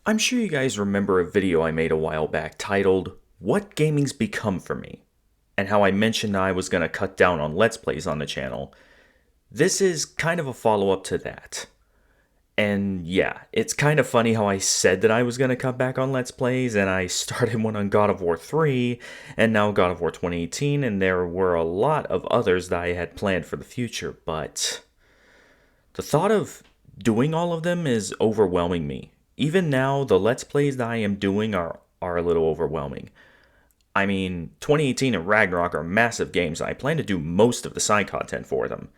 I'm sure you guys remember a video I made a while back titled, What Gaming's Become for Me, and how I mentioned I was going to cut down on Let's Plays on the channel. This is kind of a follow up to that. And yeah, it's kind of funny how I said that I was going to cut back on Let's Plays, and I started one on God of War 3, and now God of War 2018, and there were a lot of others that I had planned for the future, but the thought of doing all of them is overwhelming me. Even now, the Let's Plays that I am doing are a little overwhelming. I mean, 2018 and Ragnarok are massive games, and I plan to do most of the side content for them.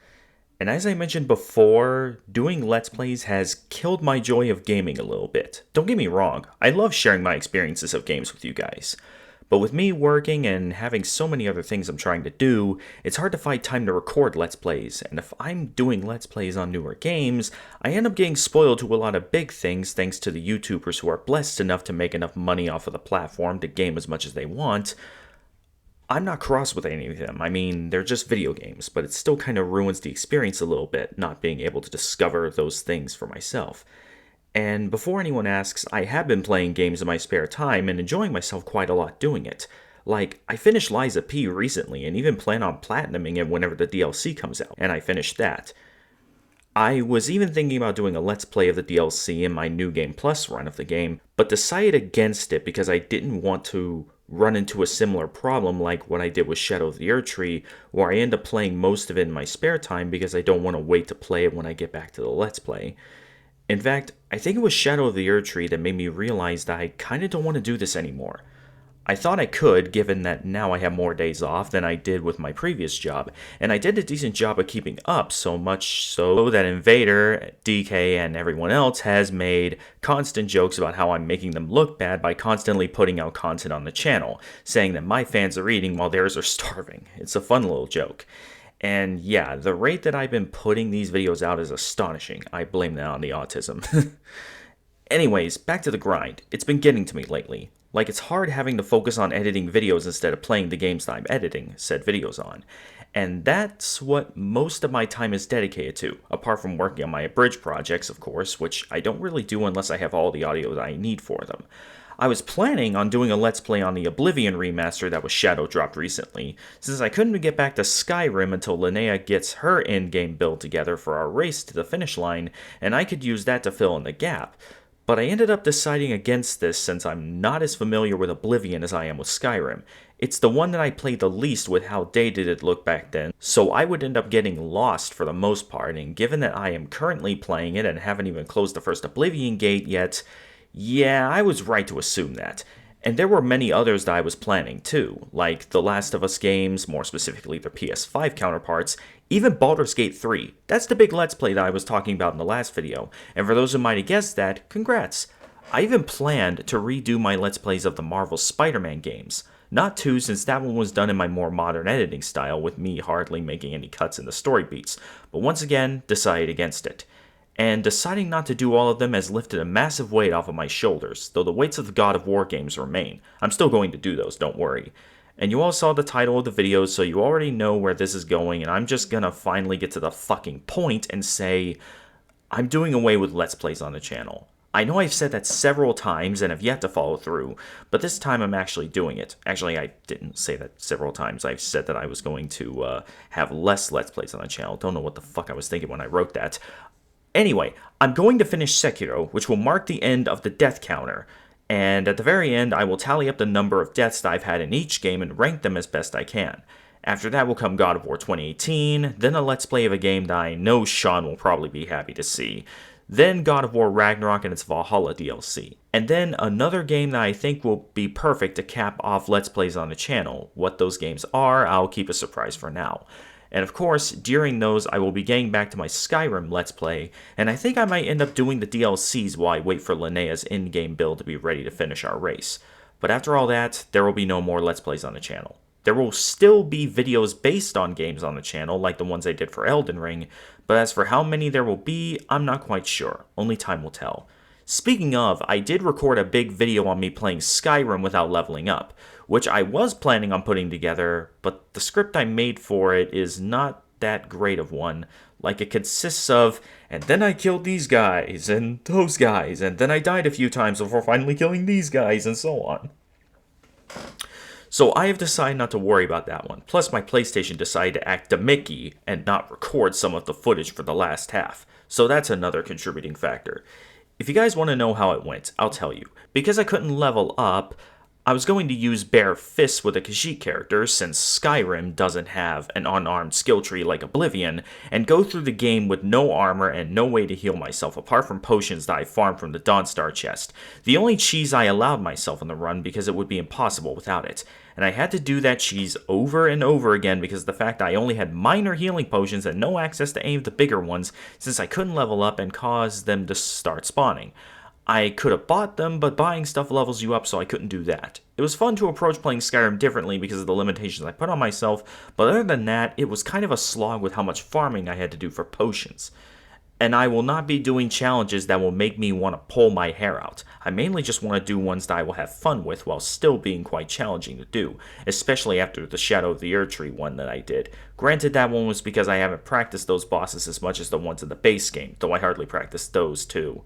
And as I mentioned before, doing Let's Plays has killed my joy of gaming a little bit. Don't get me wrong, I love sharing my experiences of games with you guys. But with me working and having so many other things I'm trying to do, it's hard to find time to record Let's Plays, and if I'm doing Let's Plays on newer games, I end up getting spoiled to a lot of big things thanks to the YouTubers who are blessed enough to make enough money off of the platform to game as much as they want. I'm not cross with any of them. I mean, they're just video games, but it still kind of ruins the experience a little bit, not being able to discover those things for myself. And before anyone asks, I have been playing games in my spare time and enjoying myself quite a lot doing it. Like, I finished Lies of P recently and even plan on platinuming it whenever the DLC comes out, and I finished that. I was even thinking about doing a Let's Play of the DLC in my New Game Plus run of the game, but decided against it because I didn't want to run into a similar problem like what I did with Shadow of the Erdtree, where I end up playing most of it in my spare time because I don't want to wait to play it when I get back to the Let's Play. In fact, I think it was Shadow of the Erdtree that made me realize that I kinda don't want to do this anymore. I thought I could, given that now I have more days off than I did with my previous job, and I did a decent job of keeping up, so much so that Invader, DK, and everyone else has made constant jokes about how I'm making them look bad by constantly putting out content on the channel, saying that my fans are eating while theirs are starving. It's a fun little joke. And yeah, the rate that I've been putting these videos out is astonishing. I blame that on the autism. Anyways, back to the grind. It's been getting to me lately. Like, it's hard having to focus on editing videos instead of playing the games that I'm editing said videos on. And that's what most of my time is dedicated to, apart from working on my Abridged projects, of course, which I don't really do unless I have all the audio that I need for them. I was planning on doing a Let's Play on the Oblivion remaster that was shadow dropped recently, since I couldn't get back to Skyrim until Linnea gets her in-game build together for our race to the finish line, and I could use that to fill in the gap. But I ended up deciding against this since I'm not as familiar with Oblivion as I am with Skyrim. It's the one that I played the least with how dated it looked back then, so I would end up getting lost for the most part, and given that I am currently playing it and haven't even closed the first Oblivion gate yet, yeah, I was right to assume that. And there were many others that I was planning too, like the Last of Us games, more specifically their PS5 counterparts, even Baldur's Gate 3. That's the big Let's Play that I was talking about in the last video, and for those who might have guessed that, congrats. I even planned to redo my Let's Plays of the Marvel Spider-Man games. Not two, since that one was done in my more modern editing style, with me hardly making any cuts in the story beats, but once again, decided against it. And deciding not to do all of them has lifted a massive weight off of my shoulders, though the weights of the God of War games remain. I'm still going to do those, don't worry. And you all saw the title of the video, so you already know where this is going, and I'm just gonna finally get to the fucking point and say, I'm doing away with Let's Plays on the channel. I know I've said that several times and have yet to follow through, but this time I'm actually doing it. Actually, I didn't say that several times. I've said that I was going to have less Let's Plays on the channel. Don't know what the fuck I was thinking when I wrote that. Anyway, I'm going to finish Sekiro, which will mark the end of the death counter, and at the very end I will tally up the number of deaths that I've had in each game and rank them as best I can. After that will come God of War 2018, then a Let's Play of a game that I know Sean will probably be happy to see, then God of War Ragnarok and its Valhalla DLC, and then another game that I think will be perfect to cap off Let's Plays on the channel. What those games are, I'll keep a surprise for now. And of course, during those, I will be getting back to my Skyrim Let's Play, and I think I might end up doing the DLCs while I wait for Linnea's in-game build to be ready to finish our race. But after all that, there will be no more Let's Plays on the channel. There will still be videos based on games on the channel, like the ones I did for Elden Ring, but as for how many there will be, I'm not quite sure. Only time will tell. Speaking of, I did record a big video on me playing Skyrim without leveling up, which I was planning on putting together, but the script I made for it is not that great of one. Like, it consists of, and then I killed these guys, and those guys, and then I died a few times before finally killing these guys, and so on. So I have decided not to worry about that one. Plus, my PlayStation decided to act a Mickey and not record some of the footage for the last half. So that's another contributing factor. If you guys want to know how it went, I'll tell you. Because I couldn't level up, I was going to use bare fists with a Khajiit character, since Skyrim doesn't have an unarmed skill tree like Oblivion, and go through the game with no armor and no way to heal myself apart from potions that I farmed from the Dawnstar chest. The only cheese I allowed myself in the run because it would be impossible without it. And I had to do that cheese over and over again because of the fact I only had minor healing potions and no access to any of the bigger ones since I couldn't level up and cause them to start spawning. I could have bought them, but buying stuff levels you up, so I couldn't do that. It was fun to approach playing Skyrim differently because of the limitations I put on myself, but other than that, it was kind of a slog with how much farming I had to do for potions. And I will not be doing challenges that will make me want to pull my hair out. I mainly just want to do ones that I will have fun with while still being quite challenging to do, especially after the Shadow of the Erdtree one that I did. Granted, that one was because I haven't practiced those bosses as much as the ones in the base game, though I hardly practiced those too.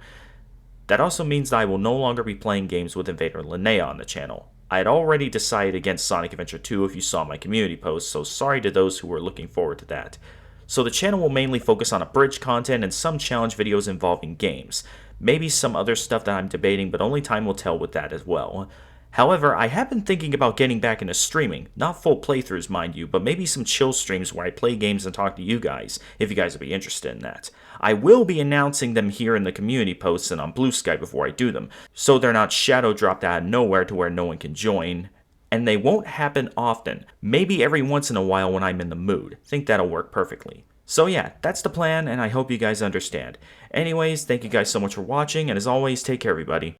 That also means that I will no longer be playing games with Invader Linnea on the channel. I had already decided against Sonic Adventure 2 if you saw my community post, so sorry to those who were looking forward to that. So the channel will mainly focus on abridged content and some challenge videos involving games. Maybe some other stuff that I'm debating, but only time will tell with that as well. However, I have been thinking about getting back into streaming. Not full playthroughs, mind you, but maybe some chill streams where I play games and talk to you guys, if you guys would be interested in that. I will be announcing them here in the community posts and on Blue Sky before I do them, so they're not shadow dropped out of nowhere to where no one can join. And they won't happen often, maybe every once in a while when I'm in the mood. Think that'll work perfectly. So yeah, that's the plan, and I hope you guys understand. Anyways, thank you guys so much for watching, and as always, take care everybody.